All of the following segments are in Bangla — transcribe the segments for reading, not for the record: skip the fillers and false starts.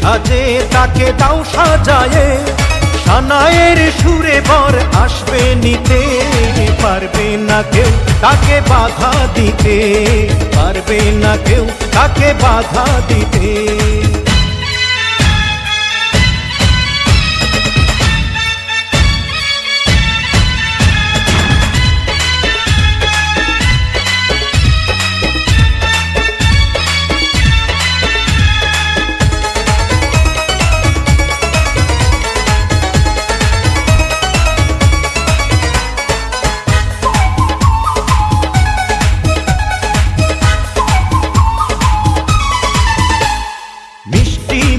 সাজে তাকে দাও সাজায়ে, সানায়ের সুরে বর আসবে নিতে। পারবে না কেউ তাকে বাধা দিতে, পারবে না কেউ তাকে বাধা দিতে।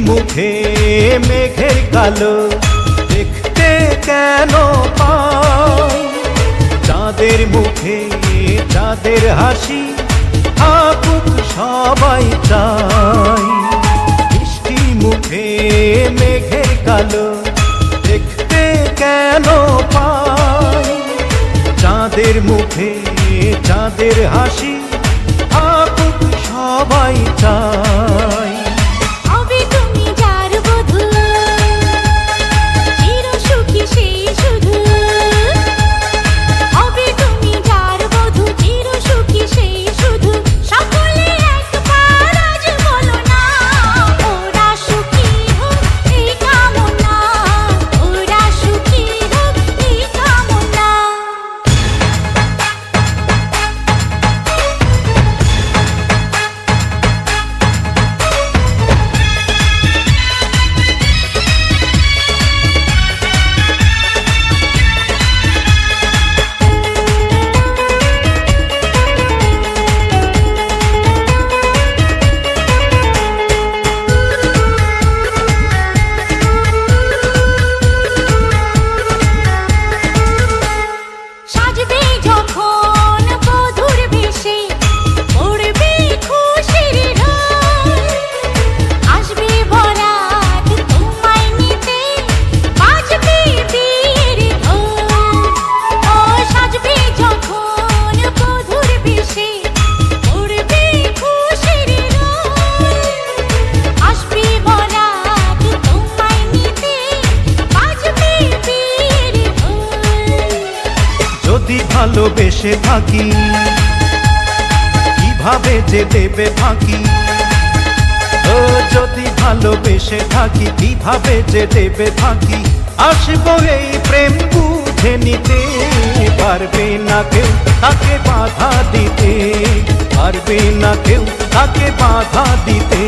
মুখে মেঘের কালো দেখতে কেন পাই, চাঁদের মুখে চাঁদের হাসি থাকুক সবাই চাই। মিষ্টি মুখে মেঘের কালো দেখতে কেন পাই, চাঁদের মুখে চাঁদের হাসি থাকুক সবাই চাই। ভালোবেসে থাকি কিভাবে যে দেবে ফাঁকি, ও যদি ভালোবেসে থাকি কিভাবে যে দেবে ফাঁকি। আসবো এই প্রেম বুঝে নিতে, পারবে না কেউ তাকে বাধা দিতে, পারবে না কেউ তাকে বাধা দিতে।